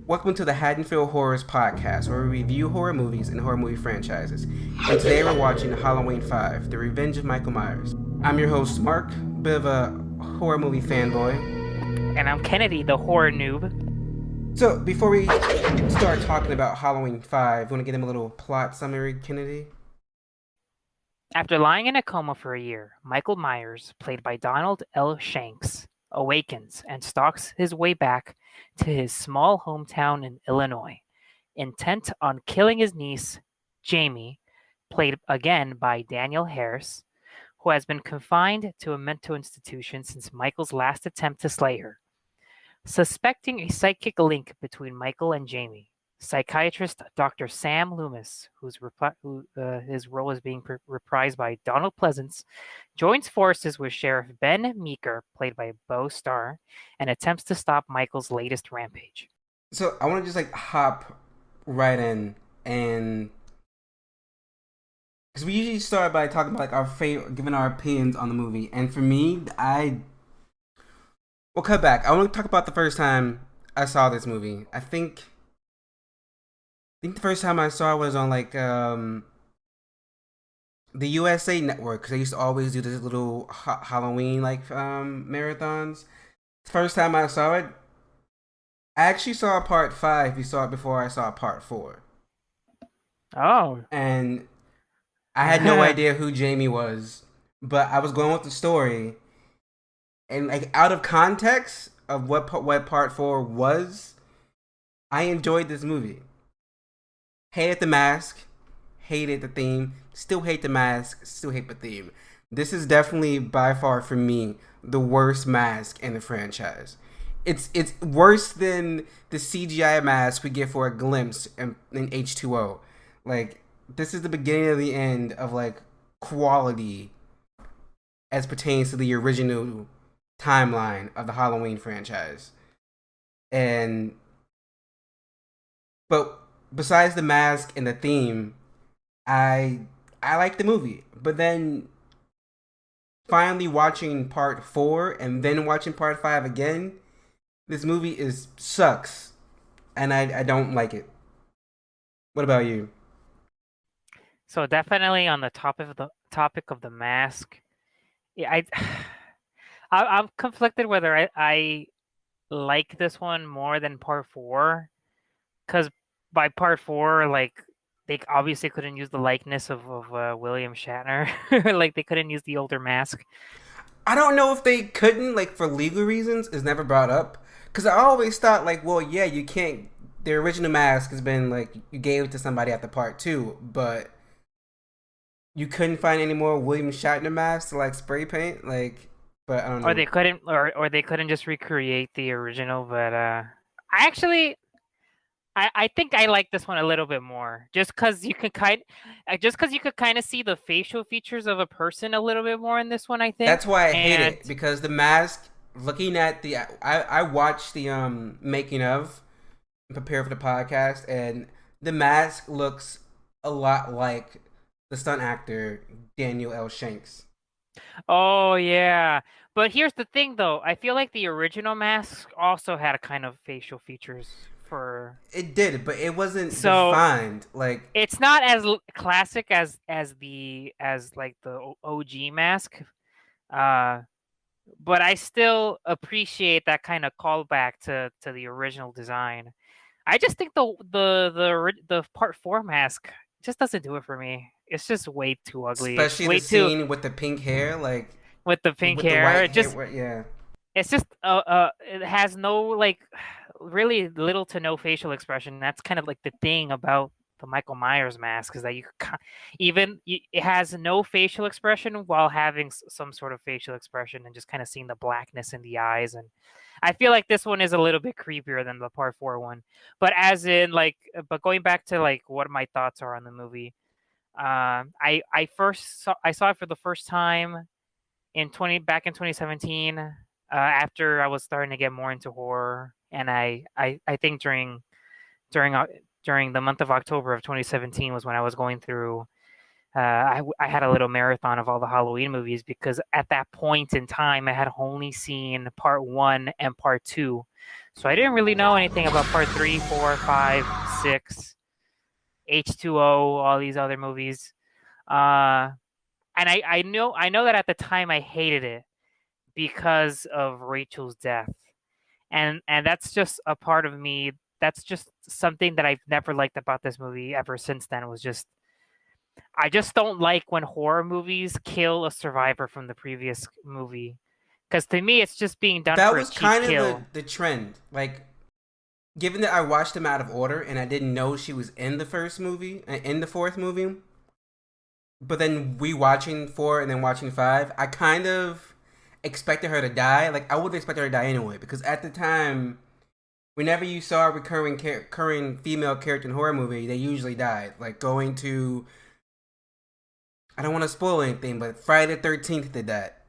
Welcome to the Haddonfield Horrors podcast, where we review horror movies and horror movie franchises. And today we're watching Halloween 5, The Revenge of Michael Myers. I'm your host, Mark, bit of a horror movie fanboy. And I'm Kennedy, the horror noob. So, before we start talking about Halloween 5, want to get him a little plot summary, Kennedy? After lying in a coma for a year, Michael Myers, played by Donald L. Shanks, awakens and stalks his way back to his small hometown in Illinois, intent on killing his niece, Jamie, played again by Danielle Harris, who has been confined to a mental institution since Michael's last attempt to slay her. Suspecting a psychic link between Michael and Jamie, psychiatrist Dr. Sam Loomis, his role is being reprised by Donald Pleasence, joins forces with Sheriff Ben Meeker, played by Bo Starr, and attempts to stop Michael's latest rampage. So I want to just hop right in, and because we usually start by talking about our favorite, giving our opinions on the movie, and for me, we'll cut back. I want to talk about the first time I saw this movie. I think the first time I saw it was on the USA Network, because they used to always do this little Halloween marathons. The first time I saw it, I actually saw part 5. You saw it before I saw part 4. Oh. And I had no idea who Jamie was, but I was going with the story, and out of context of what part 4 was, I enjoyed this movie. Hated the mask, hated the theme, still hate the mask, still hate the theme. This is definitely by far for me the worst mask in the franchise. It's worse than the CGI mask we get for a glimpse in H2O. This is the beginning of the end of quality as pertains to the original timeline of the Halloween franchise. But besides the mask and the theme, I like the movie. But then finally watching part 4 and then watching part 5 again, this movie sucks, and I don't like it. What about you? So definitely on the topic of the mask, yeah, I'm conflicted whether I like this one more than part 4, because by part 4, they obviously couldn't use the likeness of William Shatner. They couldn't use the older mask. I don't know if they couldn't, for legal reasons. It's never brought up. Because I always thought, well, yeah, you can't. The original mask has been, you gave it to somebody after part 2, but you couldn't find any more William Shatner masks to, spray paint? But I don't know. Or they couldn't just recreate the original, but I think I like this one a little bit more, just because you could kind of see the facial features of a person a little bit more in this one. I think that's why I hate it, because the mask. Looking at I watched the making of, and prepare for the podcast, and the mask looks a lot like the stunt actor Danielle L. Shanks. Oh yeah, but here's the thing though. I feel like the original mask also had a kind of facial features for. It did, but it wasn't defined. It's not as classic as the OG mask. But I still appreciate that kind of callback to the original design. I just think the part 4 mask just doesn't do it for me. It's just way too ugly. Especially the scene with the pink hair, with the pink with hair. The white hair, yeah. It's just it has no really little to no facial expression. That's kind of the thing about the Michael Myers mask, is that it has no facial expression while having some sort of facial expression, and just kind of seeing the blackness in the eyes. And I feel like this one is a little bit creepier than the part 4 one. But but going back to what my thoughts are on the movie, I saw it for the first time back in 2017, after I was starting to get more into horror, and I think during the month of October of 2017 was when I was going through I had a little marathon of all the Halloween movies because at that point in time I had only seen part one and part two, so I didn't really know anything about part three, four, five, six, H2O, all these other movies. Uh, and I know that at the time I hated it because of Rachel's death, and that's just a part of me. That's just something that I've never liked about this movie ever since then. Was just I just don't like when horror movies kill a survivor from the previous movie. Because to me, it's just being done That for a was cheap kind of kill. the trend. Like, given that I watched them out of order and I didn't know she was in the first movie, in the fourth movie, but then rewatching four and then watching five, I kind of expected her to die. Like, I would expect her to die anyway because at the time, whenever you saw a recurring female character in a horror movie, they usually died. Like going to, I don't want to spoil anything, but Friday the 13th did that.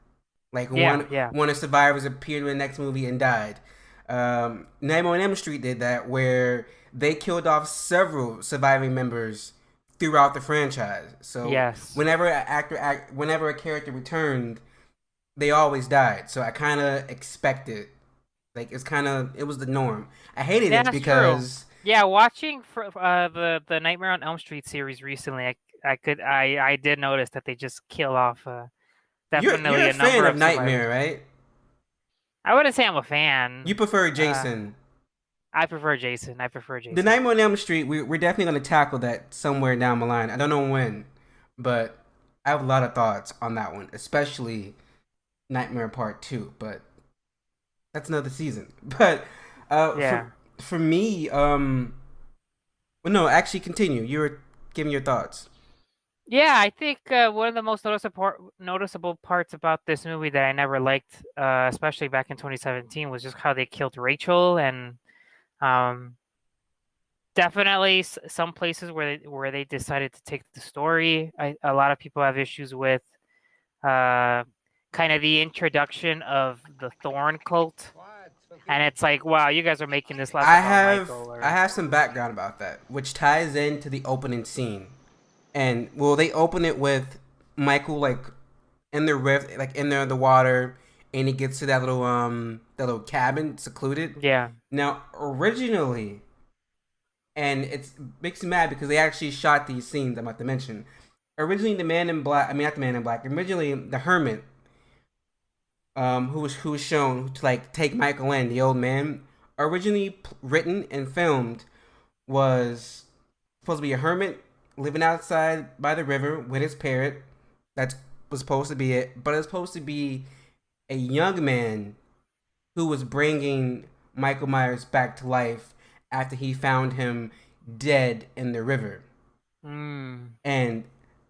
Like Yeah, yeah. one of the survivors appeared in the next movie and died. Nightmare on Elm Street did that, where they killed off several surviving members throughout the franchise. So Yes. whenever a character returned, they always died. So I kind of expected, like it was the norm. I hated Yeah, it that's true. because Yeah, watching the Nightmare on Elm Street series recently, I did notice that they just kill off you're definitely a a fan number of of Nightmare, survivors. right? I wouldn't say I'm a You fan. prefer Uh, Jason. I prefer Jason. I prefer The Jason. Nightmare on Elm Street, we're definitely going to tackle that somewhere down the line. I don't know when, but I have a lot of thoughts on that one, especially Nightmare Part 2, but that's another season. But uh, for Yeah. for me, well, no, actually, continue. You were giving your thoughts. Yeah, I think one of the most noticeable parts about this movie that I never liked, especially back in 2017, was just how they killed Rachel, and um, definitely some places where they decided to take the story. A lot of people have issues with uh, kind of the introduction of the Thorn cult, and it's like, wow, you guys are making this less about Michael, I or have some background about that, which ties into the opening scene. And well, they open it with Michael like in the rift, like in there in the water, and he gets to that little cabin secluded. yeah, Now, originally, and it makes me mad because they actually shot these scenes I'm about to mention. Originally, the Man in Black, I mean not the Man in Black. Originally, the Hermit, who was shown to like take Michael in, the old man, originally written and filmed was supposed to be a hermit living outside by the river with his parrot. That was supposed to be it, but it's supposed to be a young man who was bringing Michael Myers back to life after he found him dead in the river. mm, And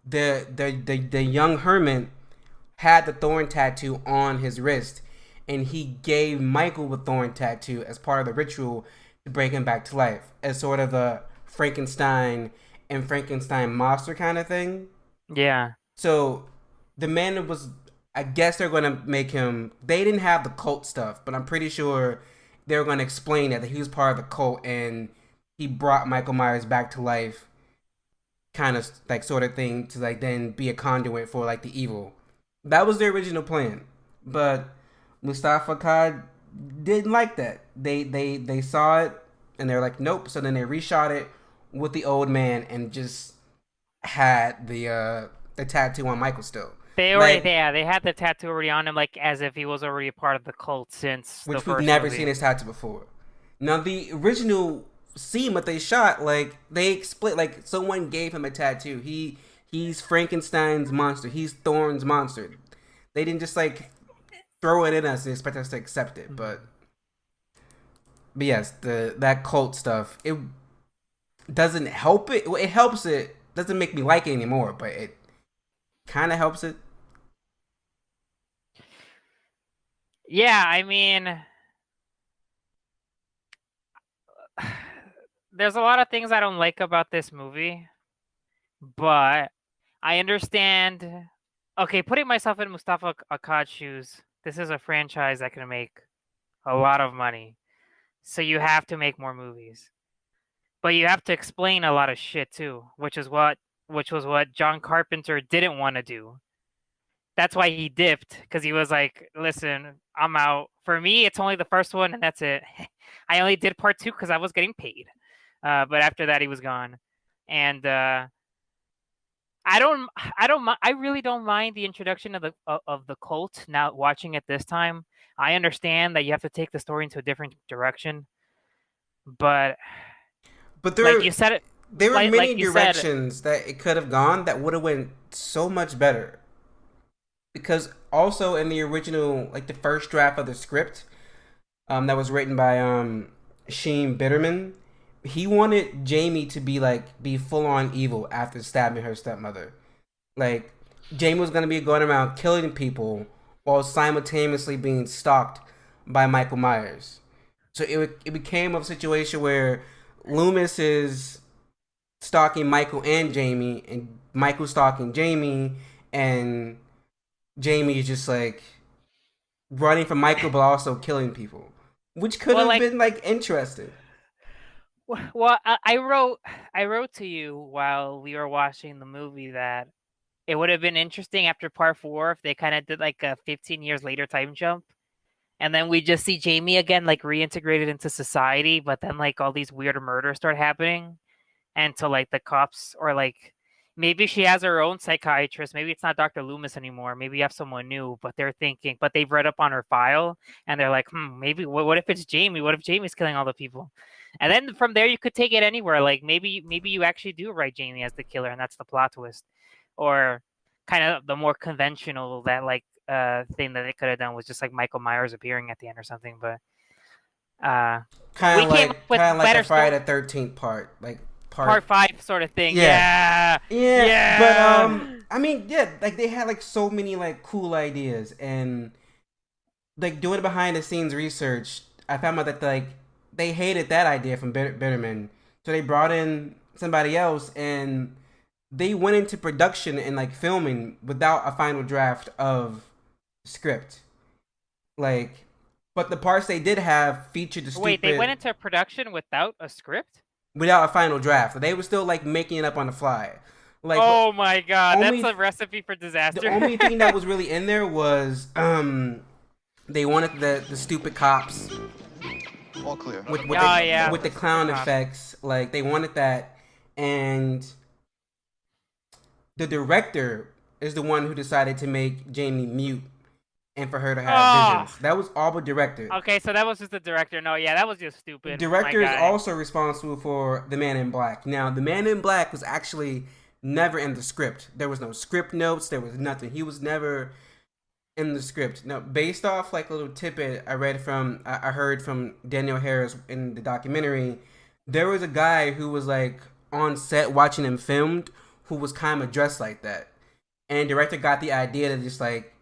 the young hermit had the thorn tattoo on his wrist, and he gave Michael the thorn tattoo as part of the ritual to bring him back to life, as sort of a Frankenstein and Frankenstein monster kind of thing. yeah. So the man was, I guess they're gonna make him. They didn't have the cult stuff, but I'm pretty sure they were gonna explain that he was part of the cult and he brought Michael Myers back to life, kind of like sort of thing to like then be a conduit for like the evil. That was their original plan, but Mustafa Khan didn't like that. They saw it and they're like, nope. So then they reshot it with the old man and just had the tattoo on Michael still, like They had the tattoo already on him, like as if he was already a part of the cult since the which we've first never seen movie. his tattoo before. Now the original scene that they shot, like they split, like someone gave him a tattoo. He's Frankenstein's monster. He's Thorne's monster. They didn't just like throw it in us and expect us to accept it. But yes, the that cult stuff, it doesn't help it. It helps it. Doesn't make me like it anymore, but it kind of helps it. Yeah, I mean, there's a lot of things I don't like about this movie, but I understand. Okay, putting myself in Mustafa Akkad's shoes, this is a franchise that can make a lot of money. So you have to make more movies. But you have to explain a lot of shit too, which is what which was what John Carpenter didn't want to do. That's why he dipped, because he was like, "Listen, I'm out. For me, it's only the first one, and that's it. I only did part two because I was getting paid." But after that, he was gone, and I don't, I really don't mind the introduction of the cult. Now watching it this time, I understand that you have to take the story into a different direction, but But like you said, there were like many you said, directions that it could have gone that would have went so much better. Because also in the original, like the first draft of the script, that was written by Sheen Bitterman, he wanted Jamie to be full on evil after stabbing her stepmother. Like Jamie was gonna be going around killing people while simultaneously being stalked by Michael Myers. So it became a situation where Loomis is stalking Michael and Jamie, and Michael stalking Jamie, and Jamie is just like running from Michael, but also killing people, which could well, have like, been like interesting. well, I wrote to you while we were watching the movie that it would have been interesting after part four if they kind of did like a 15 years later time jump. And then we just see Jamie again, like reintegrated into society, but then like all these weird murders start happening. And to like the cops, or like maybe she has her own psychiatrist. Maybe it's not Dr. Loomis anymore. Maybe you have someone new, but they're thinking, but they've read up on her file and they're like, maybe what if it's Jamie? What if Jamie's killing all the people? And then from there, you could take it anywhere. Like maybe you actually do write Jamie as the killer, and that's the plot twist, or kind of the more conventional that like thing that they could have done was just like Michael Myers appearing at the end or something. But uh, we came up with Kind of like a better Friday story. the 13th part, like Part part. five sort of thing. Yeah, Yeah, yeah, but yeah. I mean, yeah, like they had like so many like cool ideas, and like doing behind the scenes research, I found out that like they hated that idea from Bitterman, so they brought in somebody else, and they went into production and like filming without a final draft of script. Like, but the parts they did have featured the Wait, they went stupid into production without a script? without a final draft. They were still like making it up on the fly. Like Oh my god, that's only a recipe for the disaster. only thing that was really in there was they wanted the stupid cops All clear. with Oh yeah, with the the clown cops. effects. Like they wanted that, and the director is the one who decided to make Jamie mute and for her to have Oh, visions. That was all but director. okay, so that was just the director. No, yeah, that was just stupid. My Director is guy. also responsible for The Man in Black. Now, The Man in Black was actually never in the script. There was no script notes. There was nothing. He was never in the script. Now, based off like a little tidbit I heard from Danielle Harris in the documentary, there was a guy who was like on set watching him filmed who was kind of dressed like that, and director got the idea to just like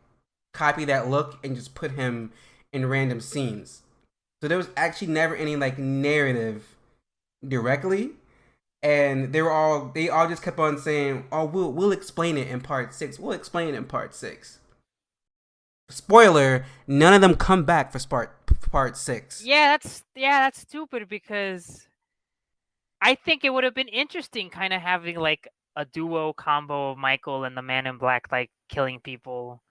copy that look and just put him in random scenes. So there was actually never any like narrative directly, and they all just kept on saying, "Oh, we'll explain it in part 6. We'll explain it in part 6." Spoiler: none of them come back for part 6. That's stupid because I think it would have been interesting kind of having like a duo combo of Michael and the Man in Black like killing people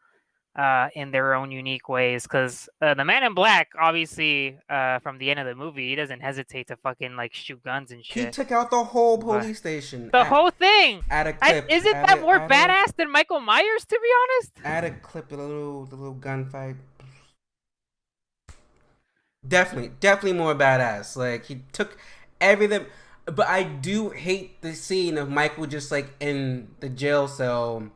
in their own unique ways, because the Man in Black, obviously, from the end of the movie, he doesn't hesitate to fucking like shoot guns and He shit. took out the whole But police station. the whole thing, Add a clip. isn't that more badass than Michael Myers, to be honest? Add a clip of the little gunfight. Definitely more badass. Like he took everything. But I do hate the scene of Michael just like in the jail cell,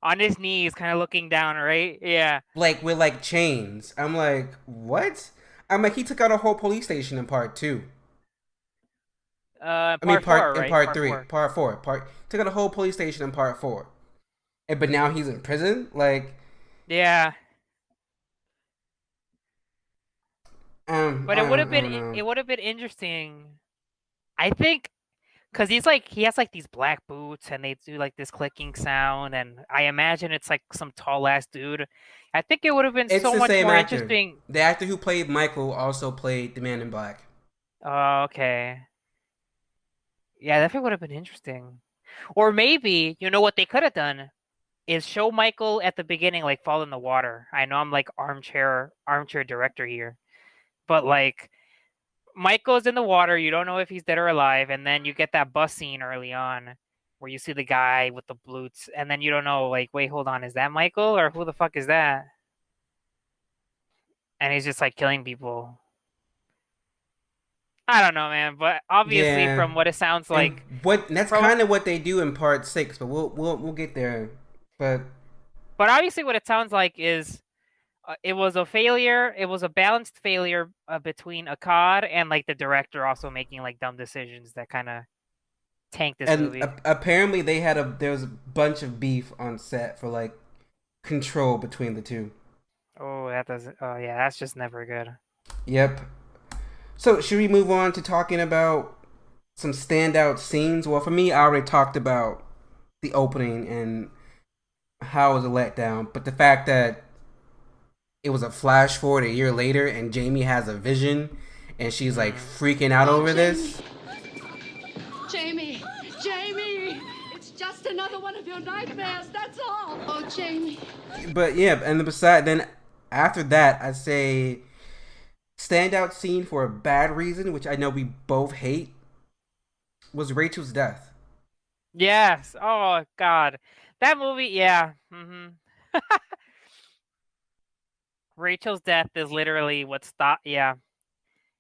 On his knees, kind of looking down, right? Yeah. like with like chains. I'm like, what? I'm like, he took out a whole police station in part 2. I mean, Part four, in right? part Part 3, four. part 4, part took out a whole police station in part 4. But now he's in prison. Like, Yeah. But I don't know. it would have been interesting. I think because he's like he has like these black boots and they do like this clicking sound, and I imagine it's like some tall ass dude. I think it would have been It's so the much same more actor. interesting. The actor who played Michael also played the Man in Black. Oh, okay. Yeah, that would have been interesting. Or maybe, you know what they could have done is show Michael at the beginning like fall in the water. I know I'm like armchair director here, but like Michael's in the water, you don't know if he's dead or alive, and then you get that bus scene early on where you see the guy with the boots, and then you don't know, like, wait, hold on, is that Michael or who the fuck is that? And he's just like killing people. I don't know, man, but obviously Yeah, from what it sounds and like, that's kind of what they do in part 6, but we'll get there. But obviously what it sounds like is it was a failure. It was a balanced failure between Akkad and like the director also making like dumb decisions that kind of tanked this movie. apparently there was a bunch of beef on set for like control between the two. Oh, that doesn't. Oh, yeah, that's just never good. Yep. So should we move on to talking about some standout scenes? Well, for me, I already talked about the opening and how it was a letdown, but the fact that it was a flash forward a year later and Jamie has a vision and she's like freaking out over this. Jamie! Jamie! It's just another one of your nightmares, that's all! Oh, Jamie. But yeah, and then after that, I'd say standout scene for a bad reason, which I know we both hate, was Rachel's death. Yes. Oh God, that movie. Yeah. Rachel's death is literally what stopped. Yeah.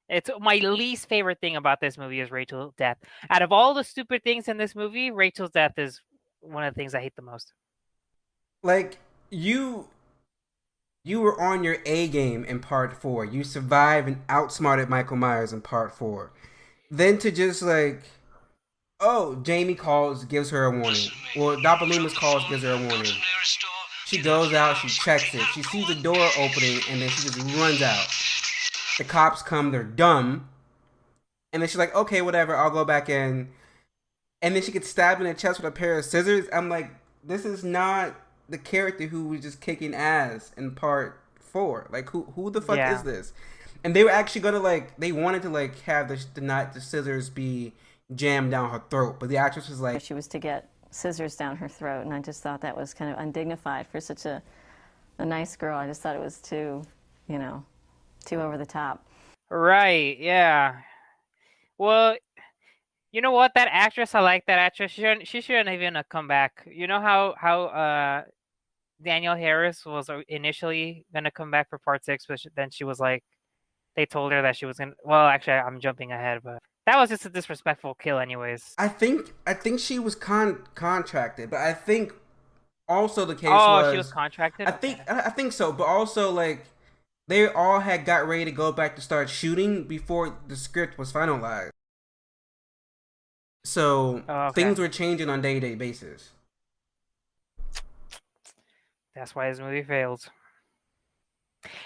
It's my least favorite thing about this movie is Rachel's death. Out of all the stupid things in this movie, Rachel's death is one of the things I hate the most. Like you were on your A game in part 4. You survived and outsmarted Michael Myers in part 4. Then to just like, oh, Jamie calls, gives her a warning. Or Dr. Loomis calls, gives her a warning. She goes out, she checks it. She sees the door opening, and then she just runs out. The cops come, they're dumb. And then she's like, okay, whatever, I'll go back in. And then she gets stabbed in the chest with a pair of scissors. I'm like, this is not the character who was just kicking ass in part 4. Like, who the fuck is this? And they were actually gonna like, they wanted to like have the scissors be jammed down her throat, but the actress was like, she was to get scissors down her throat, and I just thought that was kind of undignified for such a nice girl. I just thought it was too over the top. Right? Yeah. Well, you know what? That actress, I like that actress. She shouldn't even have come back. You know how Danielle Harris was initially gonna come back for part 6, but then she was like, they told her that she was gonna. Well, actually, I'm jumping ahead, but that was just a disrespectful kill, anyways. I think she was contracted, but I think also the case was. Oh, she was contracted. I think so, but also like they all had got ready to go back to start shooting before the script was finalized. So things were changing on day-to-day basis. That's why this movie failed.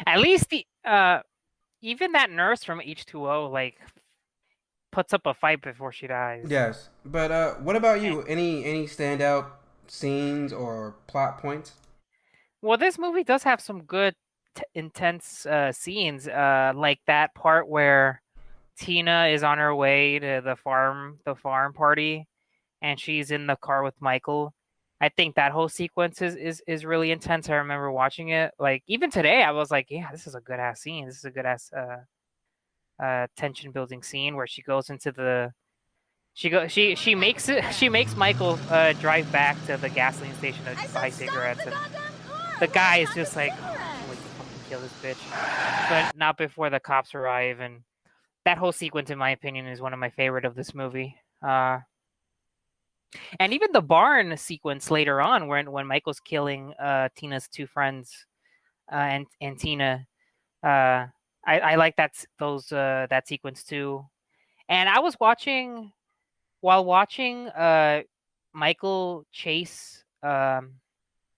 At least the even that nurse from H2O like puts up a fight before she dies. Yes, but what about you? Any standout scenes or plot points? Well, this movie does have some good intense scenes, like that part where Tina is on her way to the farm party, and she's in the car with Michael. I think that whole sequence is really intense. I remember watching it. Like even today, I was like, yeah, this is a good ass scene. This is a good ass tension building scene where she goes into the she makes Michael drive back to the gasoline station to buy cigarettes, and the guy is just like, oh, I can't wait to fucking kill this bitch, but not before the cops arrive. And that whole sequence, in my opinion, is one of my favorite of this movie. And even the barn sequence later on, when Michael's killing Tina's two friends, and Tina, I like that sequence too. And I was watching Michael chase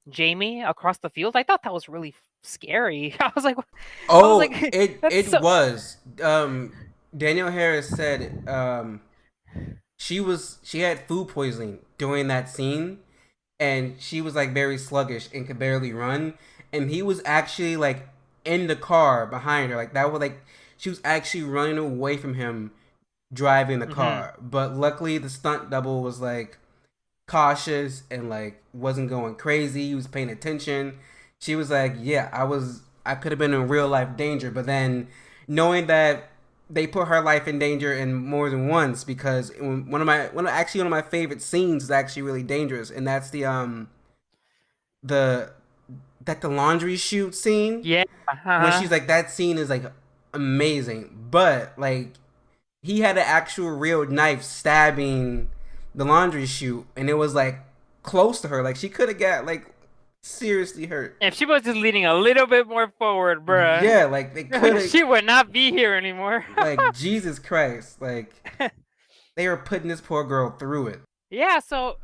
Jamie across the field. I thought that was really scary. I was like, it was. Danielle Harris said she had food poisoning during that scene, and she was like very sluggish and could barely run. And he was actually like in the car behind her, like that was like she was actually running away from him driving the car. But luckily the stunt double was like cautious and like wasn't going crazy. He was paying attention. She was like, yeah, I could have been in real life danger, but then knowing that they put her life in danger in more than once, because one of my favorite scenes is actually really dangerous, and that's the laundry chute scene. Yeah. When she's like, that scene is like amazing, but like he had an actual real knife stabbing the laundry chute, and it was like close to her. Like she could have got like seriously hurt. If she was just leaning a little bit more forward, bruh. Yeah, like they could have. She would not be here anymore. Like Jesus Christ, like they were putting this poor girl through it. Yeah. So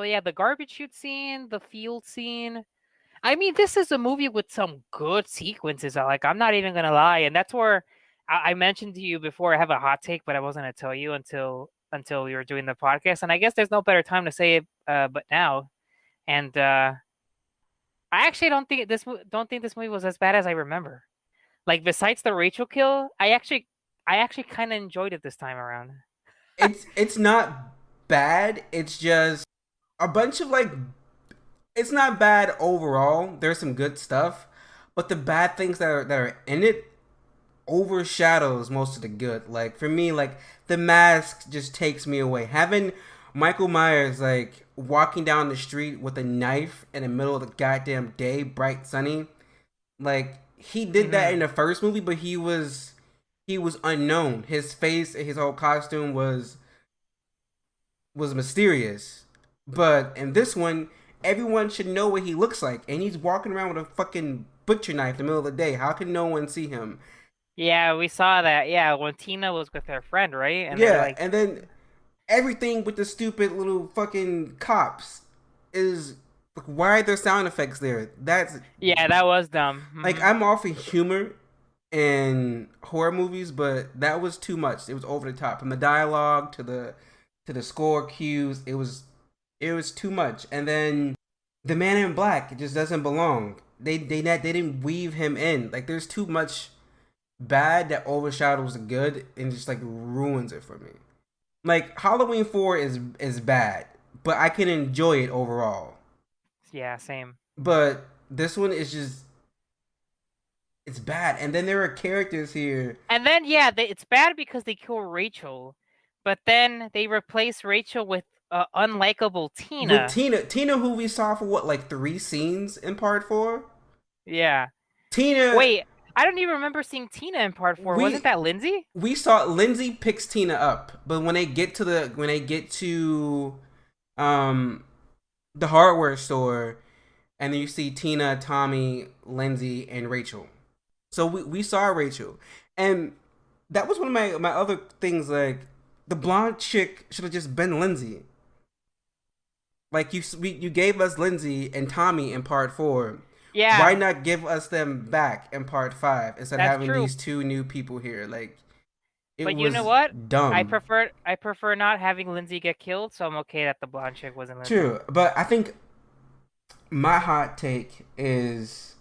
yeah, the garbage chute scene, the field scene. I mean, this is a movie with some good sequences. Like, I'm not even gonna lie, and that's where I mentioned to you before. I have a hot take, but I wasn't gonna tell you until we were doing the podcast. And I guess there's no better time to say it, but now. And I actually don't think this movie was as bad as I remember. Like, besides the Rachel kill, I actually kind of enjoyed it this time around. It's not bad. It's just a bunch of like. It's not bad overall. There's some good stuff, but the bad things that are in it overshadows most of the good. Like for me, like the mask just takes me away. Having Michael Myers like walking down the street with a knife in the middle of the goddamn day, bright sunny, like he did that in the first movie, but he was unknown. His face, his whole costume was mysterious. But in this one, everyone should know what he looks like, and he's walking around with a fucking butcher knife in the middle of the day. How can no one see him? Yeah, we saw that. Yeah, when Tina was with her friend, right? And yeah, like... and then everything with the stupid little fucking cops is like, why are there sound effects there? That was dumb. Like, I'm all for humor in horror movies, but that was too much. It was over the top. From the dialogue to the score cues, it was too much. And then the man in black, it just doesn't belong. They didn't weave him in. Like, there's too much bad that overshadows the good and just like ruins it for me. Like, Halloween 4 is bad, but I can enjoy it overall. Yeah, same. But this one is just, it's bad. And then there are characters here. And then it's bad because they kill Rachel, but then they replace Rachel with unlikable Tina. With Tina, who we saw for what, like 3 scenes in part 4? Yeah. Tina. Wait, I don't even remember seeing Tina in part 4. Wasn't that Lindsay? We saw Lindsay picks Tina up, but when they get to the hardware store, and then you see Tina, Tommy, Lindsay, and Rachel. So we saw Rachel, and that was one of my other things. Like, the blonde chick should have just been Lindsay. Like, you gave us Lindsay and Tommy in part 4. Yeah. Why not give us them back in part 5 instead of having true. these 2 new people here? Like, but you know what? Dumb. I prefer not having Lindsay get killed, so I'm okay that the blonde chick wasn't Lindsay. True, but I think my hot take is,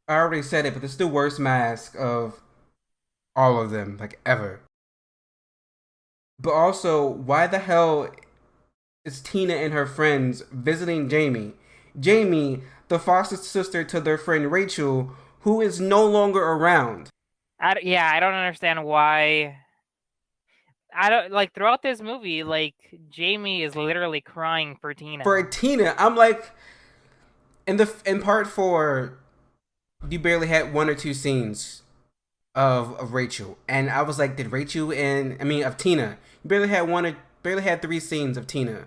I already said it, but this is the worst mask of all of them, like, ever. But also, why the hell is Tina and her friends visiting Jamie? Jamie, the foster sister to their friend Rachel, who is no longer around. I don't understand why. I don't like, throughout this movie, like, Jamie is literally crying for Tina. For Tina, I'm like, in part 4, you barely had 1 or 2 scenes of Rachel, and I was like, of Tina. You barely had 3 scenes of Tina.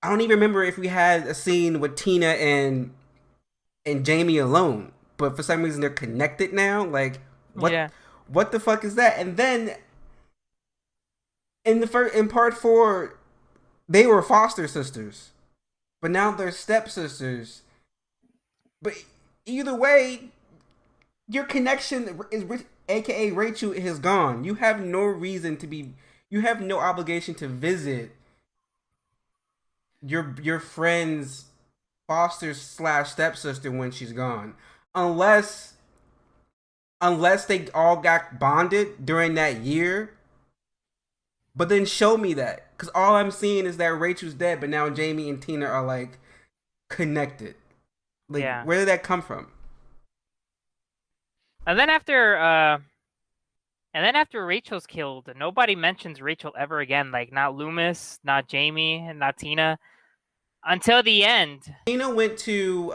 I don't even remember if we had a scene with Tina and Jamie alone, but for some reason they're connected now. Like, what the fuck is that? And then in part 4, they were foster sisters, but now they're stepsisters. But either way, your connection is with, aka Rachel, is gone. You have no reason to be. You have no obligation to visit your friend's foster / stepsister when she's gone, unless they all got bonded during that year. But then show me that, because all I'm seeing is that Rachel's dead, but now Jamie and Tina are like connected. Like, Yeah. where did that come from? And then after Rachel's killed, nobody mentions Rachel ever again. Like, not Loomis, not Jamie, and not Tina, until the end. Tina went to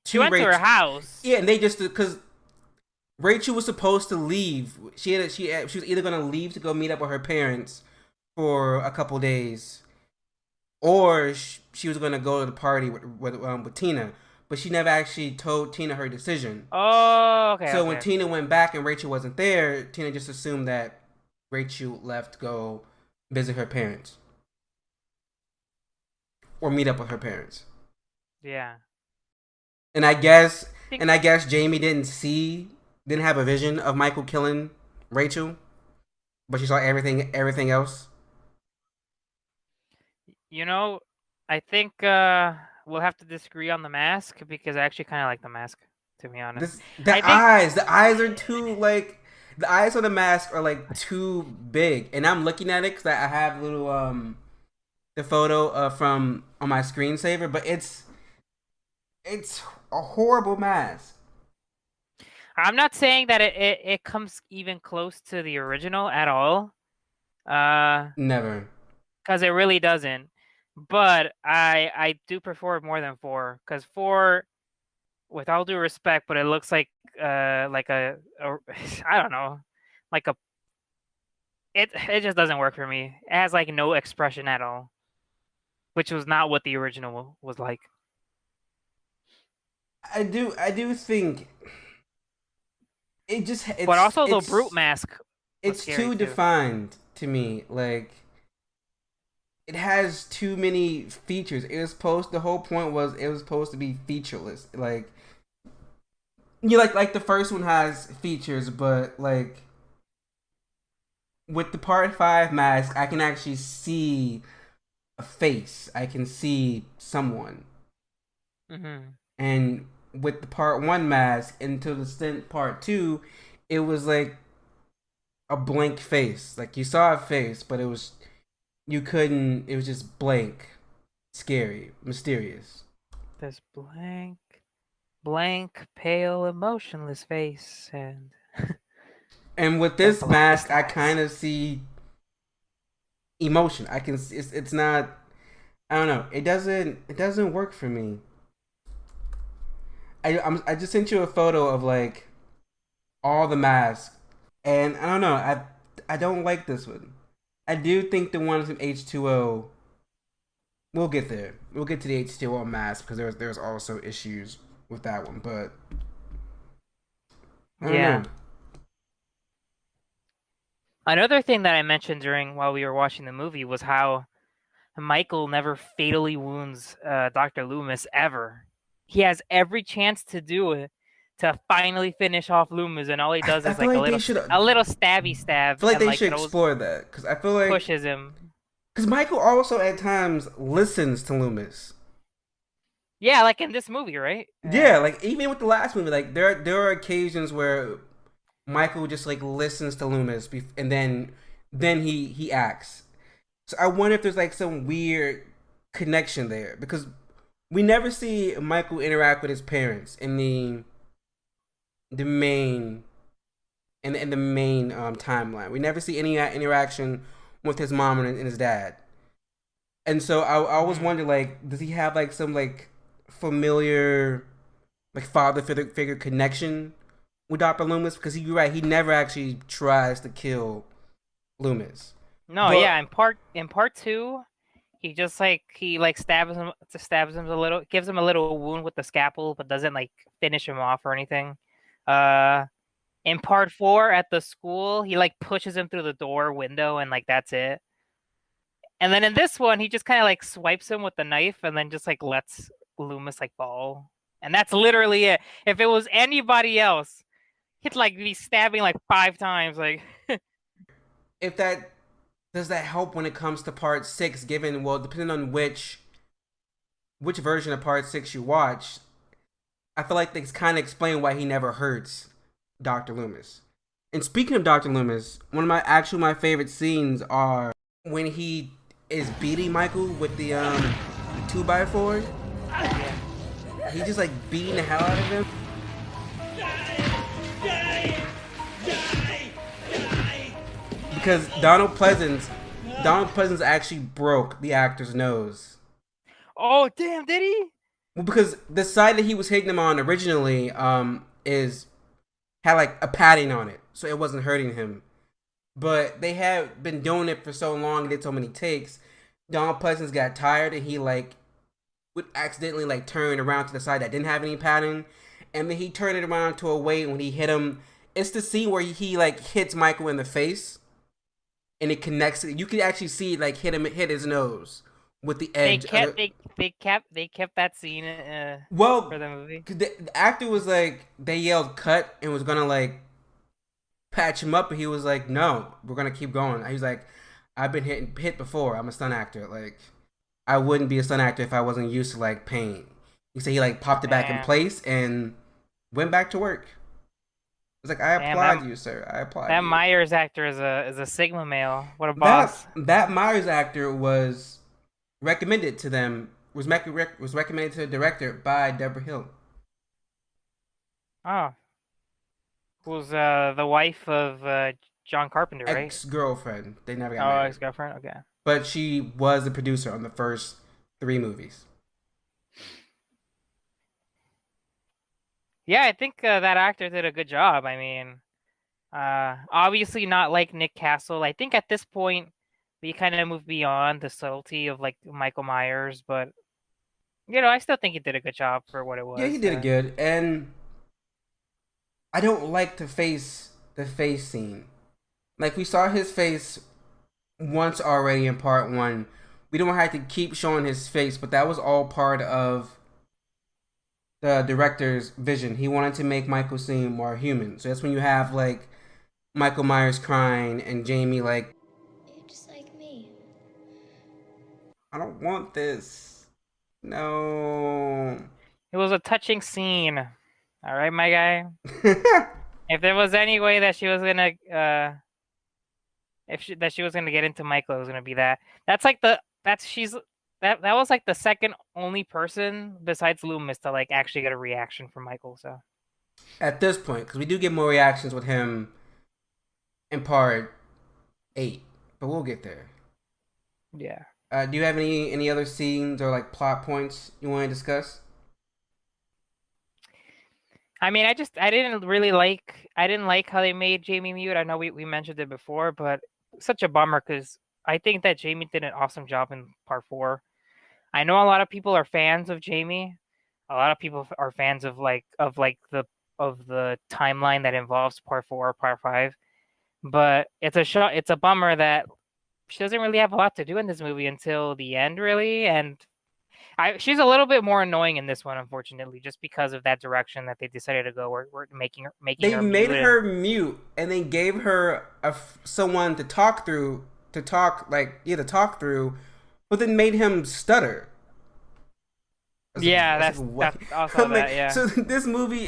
She went to her house. Yeah, and they just, because Rachel was supposed to leave. She was either gonna leave to go meet up with her parents for a couple days, or she was gonna go to the party with Tina. But she never actually told Tina her decision. Oh, okay. So when Tina went back and Rachel wasn't there, Tina just assumed that Rachel left to go visit her parents or meet up with her parents. Yeah. And I guess Jamie didn't have a vision of Michael killing Rachel, but she saw everything else. You know, I think we'll have to disagree on the mask, because I actually kind of like the mask, to be honest. The eyes are too, like, the eyes on the mask are like too big, and I'm looking at it because I have little the photo from on my screensaver, but it's a horrible mask. I'm not saying that it comes even close to the original at all. Never. Because it really doesn't. But I do prefer it more than 4. Because 4, with all due respect, but it looks like a I don't know, like a it just doesn't work for me. It has like no expression at all, which was not what the original was like. I do think but also the brute mask. It's too defined to me. Like, it has too many features. The whole point was it was supposed to be featureless. Like, like the first one has features, but like with the Part 5 mask, I can actually see a face. I can see someone. Mm-hmm. And with the Part 1 mask until the stint Part 2, it was like a blank face. Like, you saw a face, but it was just blank, scary, mysterious. This blank, pale, emotionless face, and with this mask, I kind of see emotion. I can. It's not. I don't know. It doesn't work for me. I just sent you a photo of like all the masks, and I don't know. I don't like this one. I do think the ones from H2O. We'll get there. We'll get to the H2O mask because there's also issues with that one, but I don't know. Another thing that I mentioned while we were watching the movie was how Michael never fatally wounds Dr. Loomis ever. He has every chance to do it, to finally finish off Loomis, and all he does is like a little stabby stab. I feel like they should explore that, because I feel like pushes him. Because Michael also at times listens to Loomis. Yeah, like in this movie, right? Yeah, like even with the last movie, like there are occasions where Michael just like listens to Loomis, and then he acts. So I wonder if there's like some weird connection there, because we never see Michael interact with his parents in the main timeline. We never see any interaction with his mom and his dad. And so I always wonder, like, does he have like some like familiar like father figure connection with Dr. Loomis? Because you're right, he never actually tries to kill Loomis. No, yeah, in part 2, he just he stabs him a little, gives him a little wound with the scalpel, but doesn't like finish him off or anything. In part 4 at the school, he like pushes him through the door window, and like that's it. And then in this one, he just kind of like swipes him with the knife, and then just like lets Loomis like fall. And that's literally it. If it was anybody else, he'd like be stabbing like 5 times. Like, does that help when it comes to part 6? Given, well, depending on which version of part 6 you watch, I feel like they kind of explain why he never hurts Dr. Loomis. And speaking of Dr. Loomis, one of my favorite scenes are when he is beating Michael with the 2x4. He's just like beating the hell out of him. Because Donald Pleasence actually broke the actor's nose. Oh damn! Did he? Well, because the side that he was hitting him on originally had like a padding on it, so it wasn't hurting him. But they had been doing it for so long, did so many takes. Donald Pleasence got tired, and he like would accidentally like turn around to the side that didn't have any padding, and then he turned it around to a way when he hit him. It's the scene where he like hits Michael in the face, and it connects. You can actually see it like hit his nose with the edge. They kept that scene for the movie. The actor was like, they yelled cut and was gonna like patch him up, and he was like, no, we're gonna keep going. He was like, I've been hit before. I'm a stunt actor. Like, I wouldn't be a stunt actor if I wasn't used to like pain. He said he like popped it back in place and went back to work. It's like, I applaud you, sir. I applaud you. That Myers actor is a Sigma male. What a boss. That Myers actor was recommended to them. Was recommended to the director by Deborah Hill. Oh. Who's the wife of John Carpenter, right? Ex-girlfriend. They never got married. Ex-girlfriend? Okay. But she was the producer on the first 3 movies. Yeah, I think that actor did a good job. I mean, obviously not like Nick Castle. I think at this point, we kind of moved beyond the subtlety of like Michael Myers, but I still think he did a good job for what it was. Yeah, he did good, and I don't like the face scene. Like, we saw his face once already in part 1. We don't have to keep showing his face, but that was all part of the director's vision. He wanted to make Michael seem more human. So that's when you have like Michael Myers crying and Jamie like, "You're just like me." I don't want this. No. It was a touching scene. All right, my guy. If there was any way that she was gonna, she was gonna get into Michael, it was gonna be that. That was like the second only person besides Loomis to like actually get a reaction from Michael. So at this point, because we do get more reactions with him in part 8, but we'll get there. Yeah. Do you have any other scenes or like plot points you want to discuss? I mean, I didn't like how they made Jamie mute. I know we mentioned it before, but such a bummer because I think that Jamie did an awesome job in part 4. I know a lot of people are fans of Jamie. A lot of people are fans of the timeline that involves part 4 or part 5. But it's a bummer that she doesn't really have a lot to do in this movie until the end, really. And she's a little bit more annoying in this one, unfortunately, just because of that direction that they decided to go. We're making her mute. They made her mute, and they gave her someone to talk through, but then made him stutter. Yeah, that's also that. Yeah. So this movie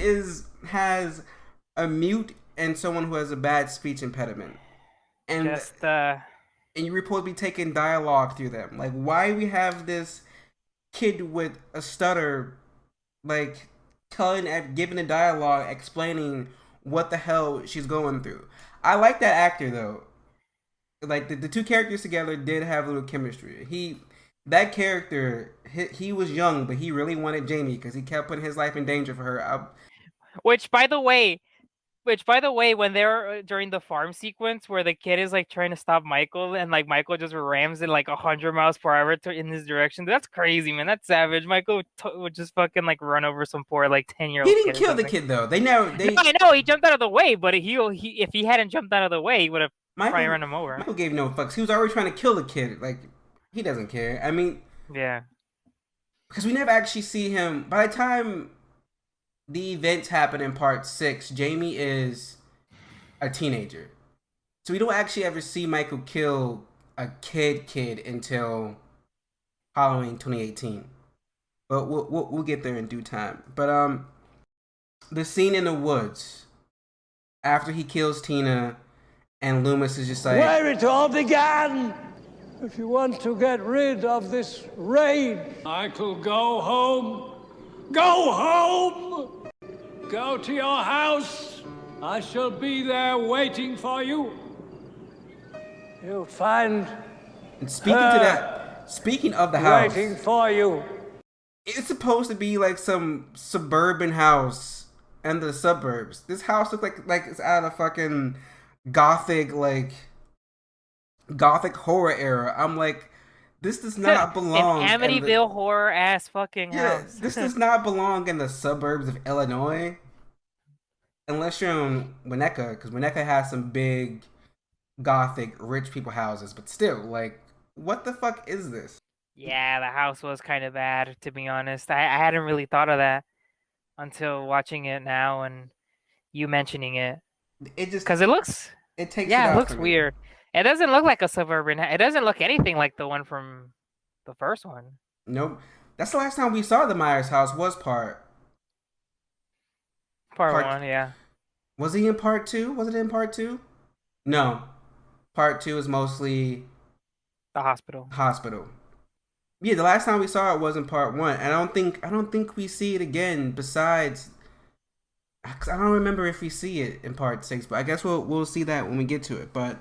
has a mute and someone who has a bad speech impediment, and and you're supposed to be taking dialogue through them. Like, why we have this kid with a stutter, like giving a dialogue, explaining what the hell she's going through. I like that actor though. Like the 2 characters together did have a little chemistry. That character, he was young, but he really wanted Jamie because he kept putting his life in danger for her. Which, by the way, when they're during the farm sequence where the kid is like trying to stop Michael and like Michael just rams it like 100 miles per hour in his direction, that's crazy, man. That's savage. Michael would just fucking like run over some poor like 10-year-old. He didn't kill the kid though. No, I know he jumped out of the way, but if he hadn't jumped out of the way, he would have probably run him over. Michael gave no fucks. He was already trying to kill the kid. Like, he doesn't care. I mean, yeah, because we never actually see him. By the time the events happen in part 6, Jamie is a teenager. So we don't actually ever see Michael kill a kid until Halloween 2018. But we'll get there in due time. But the scene in the woods after he kills Tina, and Loomis is just like, where it all began. If you want to get rid of this rage, Michael, go home. Go home! Go to your house. I shall be there waiting for you. You'll find and speaking of the house, waiting for you. it's supposed to be like some suburban house in the suburbs. This house looks like it's out of fucking gothic horror era. I'm like, this does not belong an Amityville horror ass fucking house. This does not belong in the suburbs of Illinois. Unless you're in Winnetka, because Winnetka has some big gothic rich people houses, but still, like, what the fuck is this? Yeah, the house was kind of bad, to be honest. I hadn't really thought of that until watching it now and you mentioning it. It just because it looks it looks weird. It doesn't look like a suburban. It doesn't look anything like the one from the first one. Nope. That's the last time we saw the Myers house was part one, yeah. Was he in part 2? Was it in part 2? No. Part 2 is mostly the hospital. Yeah, the last time we saw it was in part 1, and I don't think we see it again. Besides, cause I don't remember if we see it in part 6, but I guess we'll see that when we get to it. But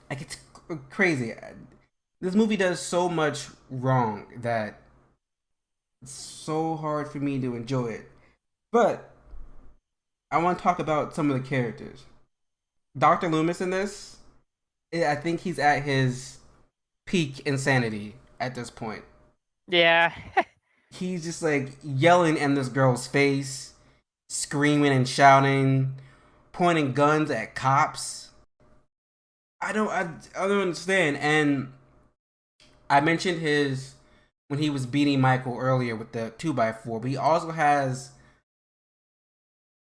like, it's crazy. This movie does so much wrong that it's so hard for me to enjoy it. But I want to talk about some of the characters. Dr. Loomis in this, I think he's at his peak insanity at this point. Yeah. He's just like yelling in this girl's face, screaming and shouting, pointing guns at cops. I don't understand. And I mentioned when he was beating Michael earlier with the 2x4, but he also has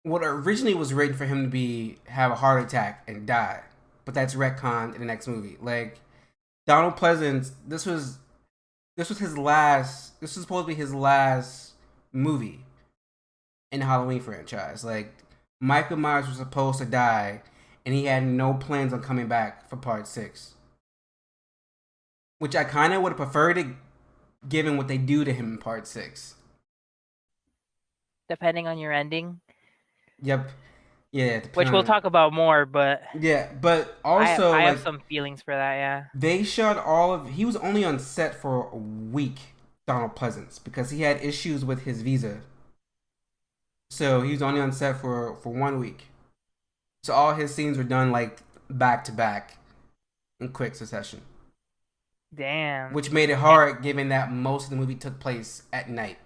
what originally was written for him to have a heart attack and die, but that's retconned in the next movie. Like, Donald Pleasence, this was his last. This was supposed to be his last movie in the Halloween franchise. Like, Michael Myers was supposed to die, and he had no plans on coming back for part 6, which I kind of would have preferred it, given what they do to him in part 6. Depending on your ending. Yep. Yeah. Which we'll talk about more, but yeah, but also I have some feelings for that. Yeah. They shot he was only on set for a week, Donald Pleasence, because he had issues with his visa. So he was only on set for 1 week. So all his scenes were done like back to back in quick succession. Damn. Which made it hard, given that most of the movie took place at night.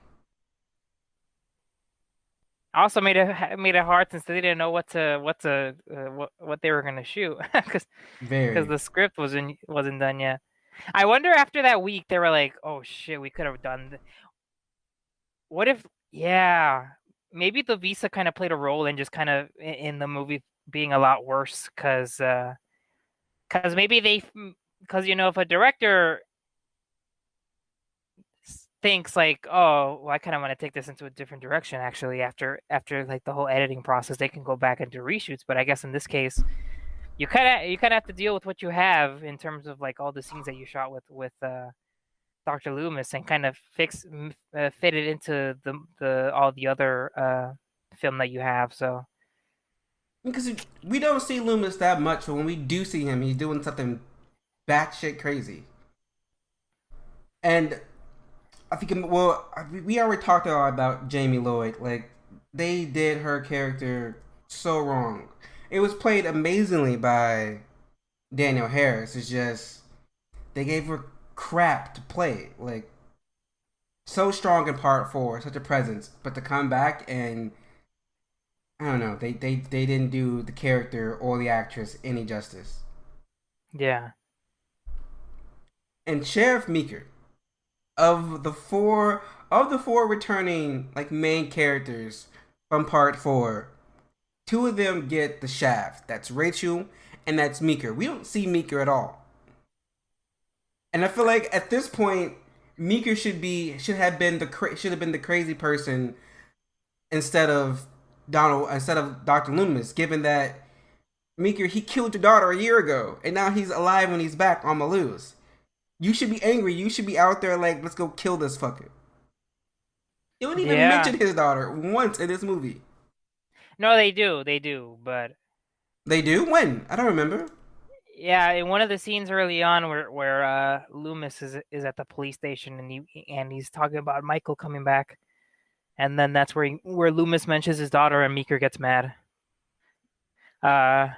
Also made it hard since they didn't know what they were gonna shoot because the script wasn't done yet. I wonder after that week they were like, oh shit, we could have done. What if maybe the visa kind of played a role in just kind of in the movie being a lot worse because maybe if a director thinks like, oh, well, I kind of want to take this into a different direction. Actually, after like the whole editing process, they can go back and do reshoots. But I guess in this case, you kind of have to deal with what you have in terms of like all the scenes that you shot with Dr. Loomis and kind of fit it into the all the other film that you have. So because we don't see Loomis that much, but when we do see him, he's doing something batshit crazy. And I think, we already talked a lot about Jamie Lloyd. Like, they did her character so wrong. It was played amazingly by Danielle Harris. It's just, they gave her crap to play. Like, so strong in part 4, such a presence. But to come back and, I don't know, they didn't do the character or the actress any justice. Yeah. And Sheriff Meeker, of the four returning like main characters from part 4, 2 of them get the shaft. That's Rachel and that's Meeker. We don't see Meeker at all. And I feel like at this point, Meeker should have been the crazy person instead of Donald instead of Dr. Loomis, given that Meeker, he killed your daughter a year ago, and now he's alive when he's back on the loose. You should be angry. You should be out there like, let's go kill this fucker. You don't even mention his daughter once in this movie. No, they do, but they do? When? I don't remember. Yeah, in one of the scenes early on where Loomis is at the police station and he's talking about Michael coming back, and then that's where Loomis mentions his daughter and Meeker gets mad. No,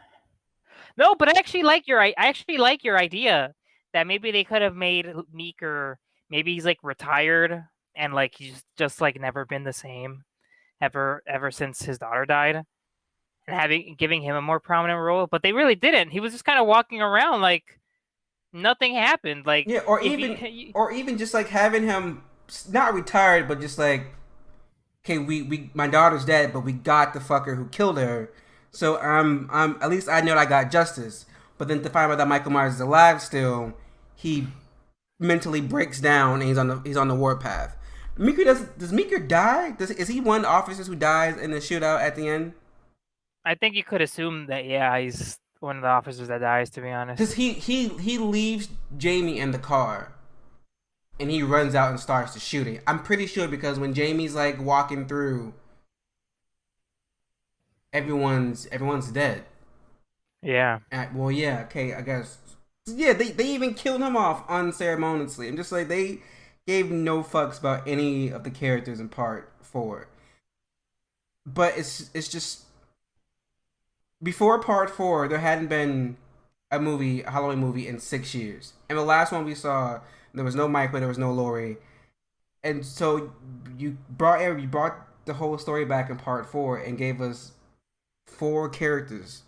but I actually like your idea that maybe they could have made Meeker, maybe he's like retired and like he's just like never been the same ever since his daughter died, and giving him a more prominent role. But they really didn't. He was just kind of walking around like nothing happened. Like, yeah, or even just like having him not retired, but just like, okay, we my daughter's dead, but we got the fucker who killed her. So I'm at least I know I got justice. But then to find out that Michael Myers is alive still, he mentally breaks down and he's on the warpath. Meeker does Meeker die? Is he one of the officers who dies in the shootout at the end? I think you could assume that he's one of the officers that dies, to be honest. Because he leaves Jamie in the car and he runs out and starts to shooting. I'm pretty sure because when Jamie's like walking through, everyone's dead. Yeah. Well, yeah, okay, I guess. Yeah, they even killed him off unceremoniously. I'm just like, they gave no fucks about any of the characters in part 4. But it's just, before part 4, there hadn't been a Halloween movie in 6 years. And the last one we saw, there was no Michael, there was no Laurie. And so you brought the whole story back in part 4 and gave us 4 characters.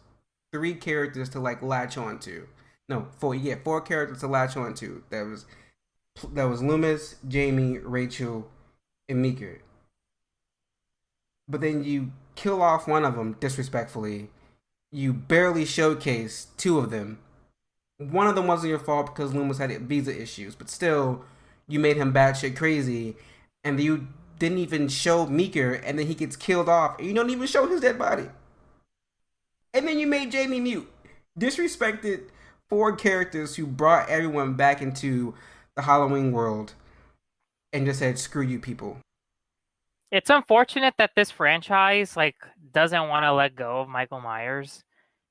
3 characters to like latch on to. No, 4. Yeah, 4 characters to latch on to. That was Loomis, Jamie, Rachel, and Meeker. But then you kill off one of them disrespectfully. You barely showcase 2 of them. One of them wasn't your fault because Loomis had visa issues, but still, you made him batshit crazy, and you didn't even show Meeker, and then he gets killed off, and you don't even show his dead body. And then you made Jamie mute. Disrespected 4 characters who brought everyone back into the Halloween world and just said, screw you people. It's unfortunate that this franchise like doesn't want to let go of Michael Myers,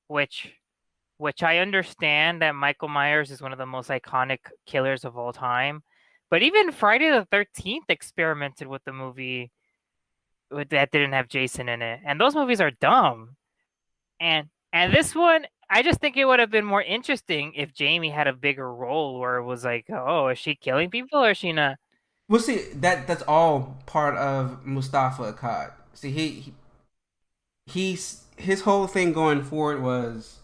which I understand that Michael Myers is one of the most iconic killers of all time. But even Friday the 13th experimented with the movie that didn't have Jason in it. And those movies are dumb. And this one, I just think it would have been more interesting if Jamie had a bigger role where it was like, oh, is she killing people or is she not? Well, see, that's all part of Mustafa Akkad. See, his whole thing going forward was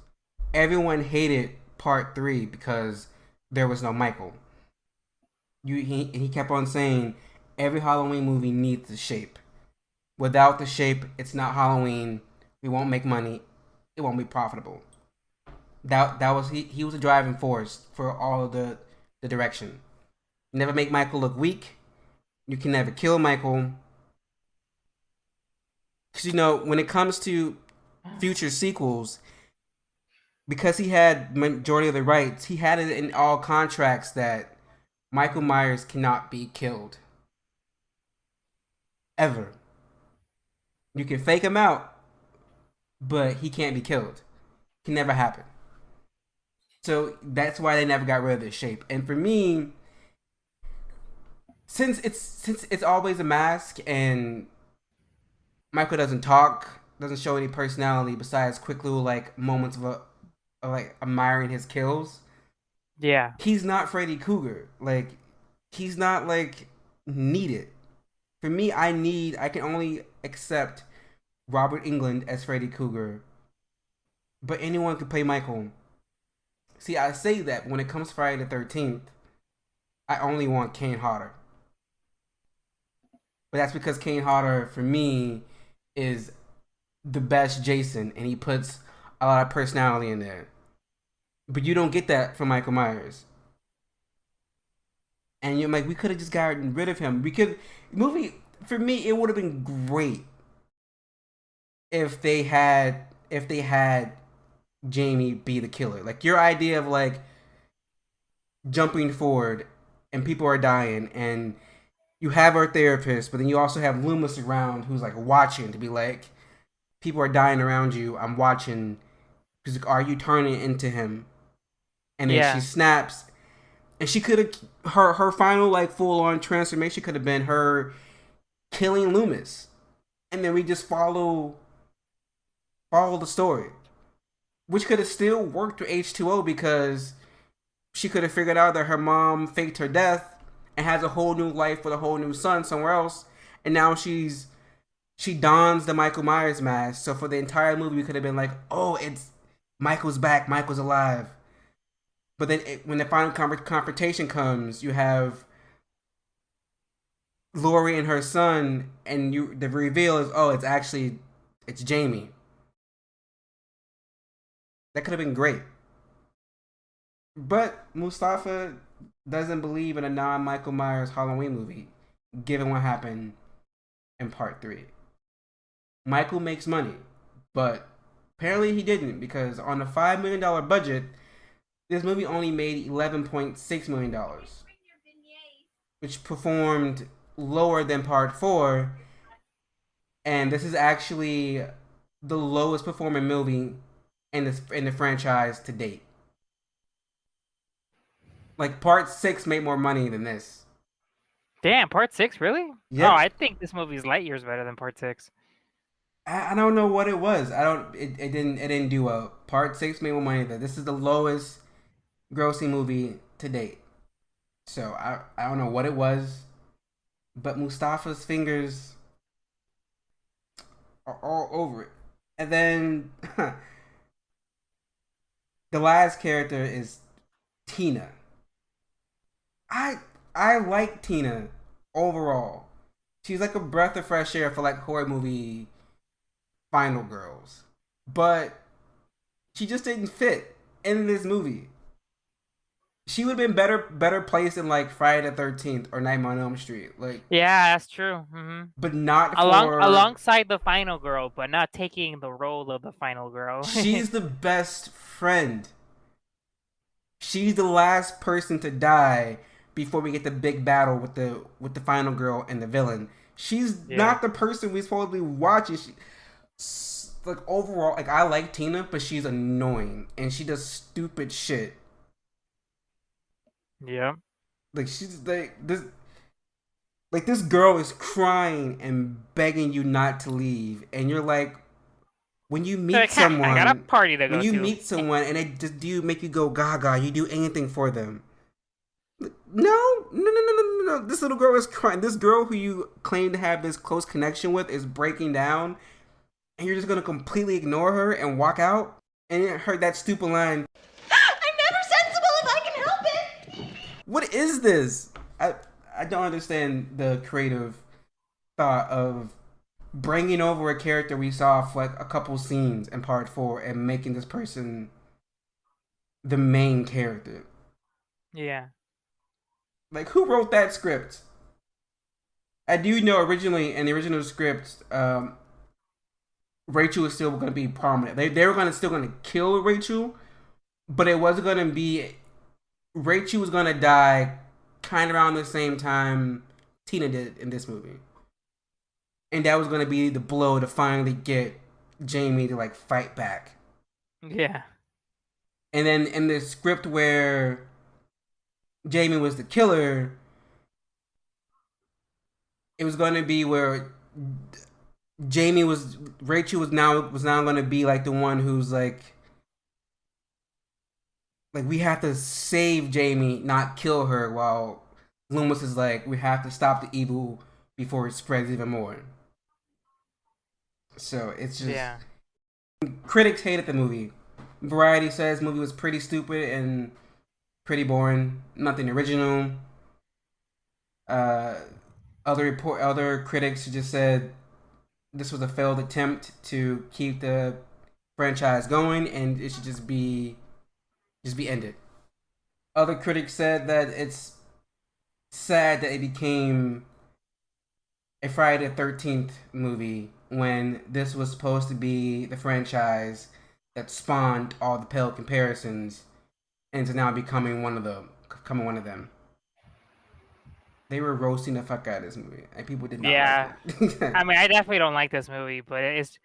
everyone hated part 3 because there was no Michael. He kept on saying every Halloween movie needs the shape. Without the shape, it's not Halloween. We won't make money. It won't be profitable. That was he was a driving force for all of the direction. Never make Michael look weak. You can never kill Michael. Because, when it comes to future sequels, because he had majority of the rights, he had it in all contracts that Michael Myers cannot be killed. Ever. You can fake him out, but he can't be killed. Can never happen. So that's why they never got rid of this shape. And for me, since it's always a mask and Michael doesn't talk, doesn't show any personality besides quick little like moments of like admiring his kills. Yeah. He's not Freddy Krueger. Like, he's not like needed. For me, I can only accept Robert Englund as Freddy Krueger. But anyone could play Michael. See, I say that when it comes to Friday the 13th, I only want Kane Hodder. But that's because Kane Hodder, for me, is the best Jason, and he puts a lot of personality in there. But you don't get that from Michael Myers. And you're like, we could have just gotten rid of him. For me, it would have been great if they had Jamie be the killer. Like your idea of like jumping forward and people are dying and you have our therapist, but then you also have Loomis around who's like watching to be like, people are dying around you. I'm watching. She's like, are you turning into him? And then she snaps, and she could have her final like full on transformation could have been her killing Loomis, and then we just follow the story, which could have still worked with H2O because she could have figured out that her mom faked her death and has a whole new life with a whole new son somewhere else, and now she dons the Michael Myers mask. So for the entire movie, we could have been like, oh, it's Michael's back, Michael's alive. But then when the final confrontation comes, you have Laurie and her son, and the reveal is, oh, it's Jamie. That could have been great. But Mustafa doesn't believe in a non-Michael Myers Halloween movie, given what happened in part 3. Michael makes money, but apparently he didn't, because on a $5 million budget, this movie only made $11.6 million, which performed lower than part 4, and this is actually the lowest performing movie in the franchise to date. Like, part 6 made more money than this. Damn, part 6, really? Yeah. Oh, I think this movie is light years better than part 6. I don't know what it was. It didn't do well. Part 6 made more money than this. Is the lowest grossing movie to date. So I don't know what it was, but Mustafa's fingers are all over it. And then the last character is Tina. I like Tina overall. She's like a breath of fresh air for like horror movie final girls. But she just didn't fit in this movie. She would have been better placed in like Friday the 13th or Nightmare on Elm Street. Like, yeah, that's true. Mm-hmm. But not alongside the final girl, but not taking the role of the final girl. She's the best friend. She's the last person to die before we get the big battle with the final girl and the villain. She's not the person we're supposed to be watching. Like overall, like I like Tina, but she's annoying and she does stupid shit. Yeah. Like she's like this. Like this girl is crying and begging you not to leave, and you're like, when you meet someone, I got a party to go to. When you meet someone and they just make you go gaga, you do anything for them. No. This little girl is crying. This girl who you claim to have this close connection with is breaking down, and you're just gonna completely ignore her and walk out. And you heard that stupid line, I'm never sensible if I can help it. What is this? I don't understand the creative thought of bringing over a character we saw for like a couple scenes in part 4 and making this person the main character. Yeah. Like, who wrote that script? I do know originally, in the original script, Rachel was still going to be prominent. They were still going to kill Rachel, but it wasn't going to be... Rachel was going to die kind of around the same time Tina did in this movie. And that was going to be the blow to finally get Jamie to, like, fight back. Yeah. And then in the script where Jamie was the killer, it was going to be where Rachel was now going to be like the one who's like we have to save Jamie, not kill her, while Loomis is like, we have to stop the evil before it spreads even more. So it's just critics hated the movie. Variety says the movie was pretty stupid and pretty boring, nothing original. Other critics just said this was a failed attempt to keep the franchise going and it should just be ended. Other critics said that it's sad that it became a Friday the 13th movie when this was supposed to be the franchise that spawned all the pale comparisons into now becoming one of them. They were roasting the fuck out of this movie, and people did not Yeah. like it. I mean, I definitely don't like this movie, but it's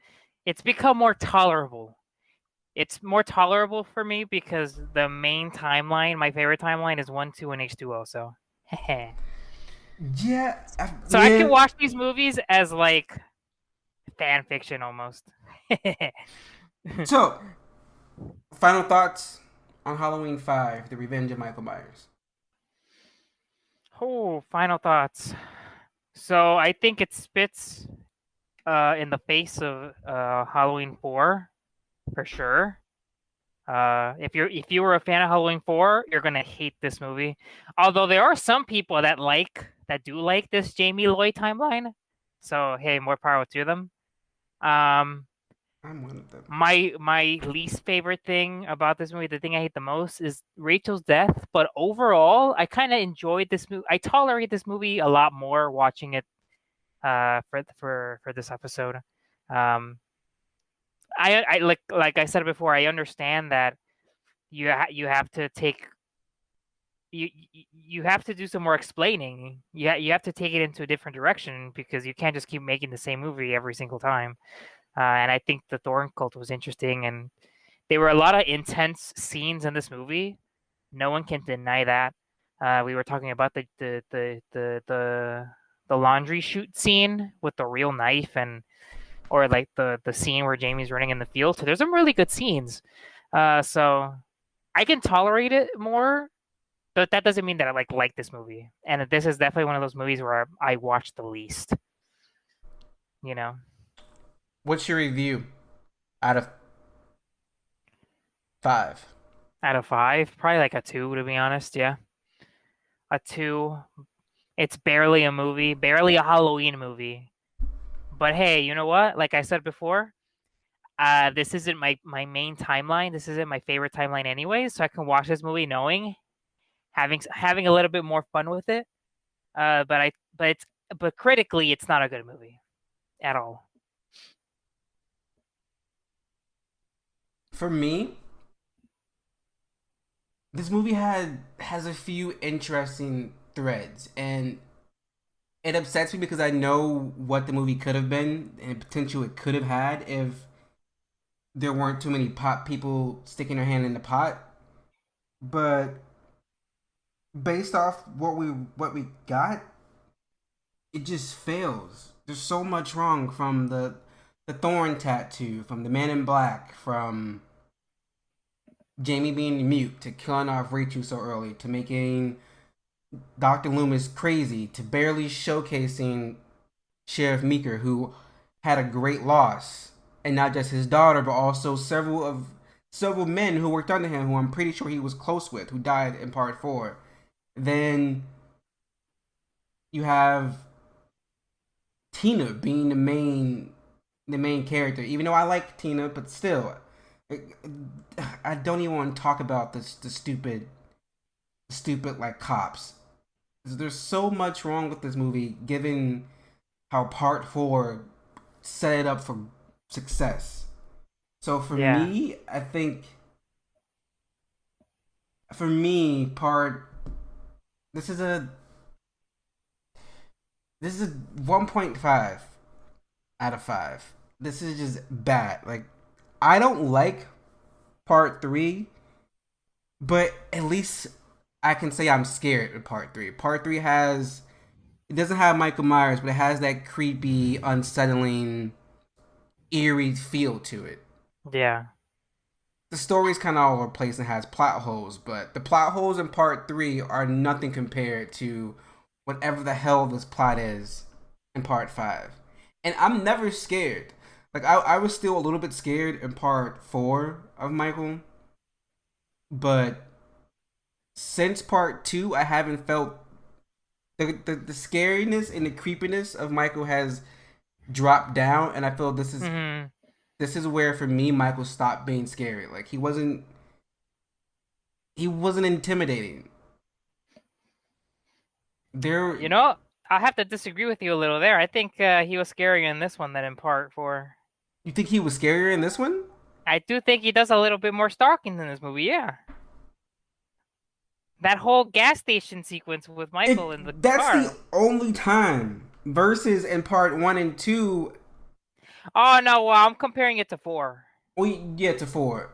become more tolerable. It's more tolerable for me because the main timeline, my favorite timeline, is 1, 2, and H2O. So, Yeah, so I can watch these movies as like fan fiction almost. So, final thoughts on Halloween 5: The Revenge of Michael Myers. Oh, final thoughts. So I think it spits in the face of Halloween 4 for sure. If you were a fan of Halloween 4, you're gonna hate this movie. Although there are some people that do like this Jamie Lloyd timeline. So hey, more power to them. Um, I'm one of them. my least favorite thing about this movie, the thing I hate the most, is Rachel's death. But overall, I kind of enjoyed this movie. I tolerate this movie a lot more watching it for this episode. I like I said before, I understand that you have to take you have to do some more explaining. You have to take it into a different direction because you can't just keep making the same movie every single time. And I think the Thorn cult was interesting, and there were a lot of intense scenes in this movie. No one can deny that. We were talking about the laundry chute scene with the real knife, or like the scene where Jamie's running in the field. So there's some really good scenes. So I can tolerate it more, but that doesn't mean that I like this movie. And this is definitely one of those movies where I watched the least. You know. What's your review out of 5? Out of 5, probably like a 2, to be honest. Yeah, a 2. It's barely a movie, barely a Halloween movie. But hey, you know what? Like I said before, this isn't my main timeline. This isn't my favorite timeline anyway, so I can watch this movie knowing having a little bit more fun with it. But critically, it's not a good movie at all. For me, this movie has a few interesting threads, and it upsets me because I know what the movie could have been and potential it could have had if there weren't too many pot people sticking their hand in the pot. But based off what we got, it just fails. There's so much wrong, from the thorn tattoo, from the Man in Black, from Jamie being mute, to killing off Rachel so early, to making Dr. Loomis crazy, to barely showcasing Sheriff Meeker, who had a great loss, and not just his daughter, but also several men who worked under him, who I'm pretty sure he was close with, who died in part 4. Then you have Tina being the main character. Even though I like Tina, but still, I don't even want to talk about the stupid like cops. There's so much wrong with this movie, given how part 4 set it up for success. So for me, I think this is a 1.5 out of 5. This is just bad. Like, I don't like part 3, but at least I can say I'm scared of part 3. Part 3 it doesn't have Michael Myers, but it has that creepy, unsettling, eerie feel to it. Yeah. The story's kind of all over the place and has plot holes, but the plot holes in part 3 are nothing compared to whatever the hell this plot is in part 5. And I'm never scared. Like, I was still a little bit scared in part 4 of Michael, but since part 2, I haven't felt the scariness and the creepiness of Michael has dropped down, and I feel this is where, for me, Michael stopped being scary. Like, he wasn't intimidating. You know, I'll have to disagree with you a little there. I think he was scarier in this one than in part 4. You think he was scarier in this one? I do think he does a little bit more stalking in this movie, yeah. That whole gas station sequence with Michael in the That's car. the only time. Versus in part 1 and 2. Oh, no, well, I'm comparing it to 4. Well, yeah, to 4.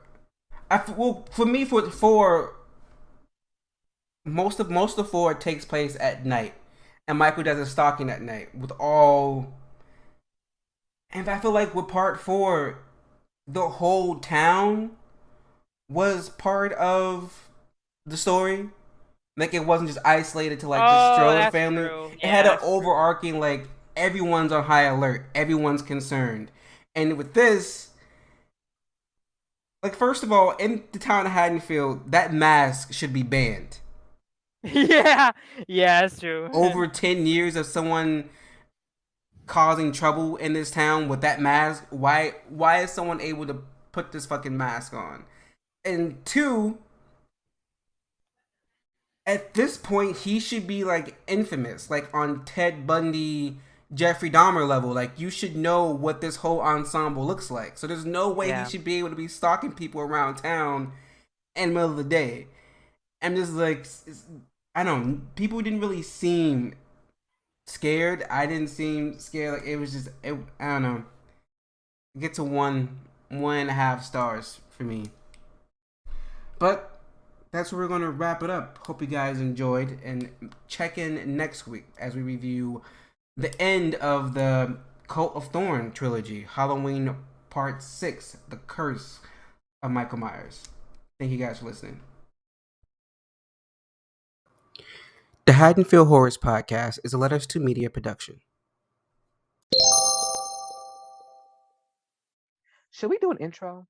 For me, for 4, most of 4 takes place at night, and Michael does his stalking at night with all. And I feel like with part 4, the whole town was part of the story. Like it wasn't just isolated to like the Stroller family. True. It had an overarching like everyone's on high alert, everyone's concerned, and with this. Like, first of all, in the town of Haddonfield, that mask should be banned. Yeah, that's true. Over 10 years of someone causing trouble in this town with that mask, why is someone able to put this fucking mask on? And 2, at this point, he should be, like, infamous, like, on Ted Bundy, Jeffrey Dahmer level. Like, you should know what this whole ensemble looks like. So there's no way he should be able to be stalking people around town in the middle of the day. I'm just like, I don't know, people didn't really seem scared. I didn't seem scared. Like, it was just, I don't know. Get to 1.5 stars for me. But that's where we're going to wrap it up. Hope you guys enjoyed, and check in next week as we review the end of the Cult of Thorn trilogy, Halloween Part 6, The Curse of Michael Myers. Thank you guys for listening. The Haddonfield Horrors Podcast is a Letters to Media production. Should we do an intro?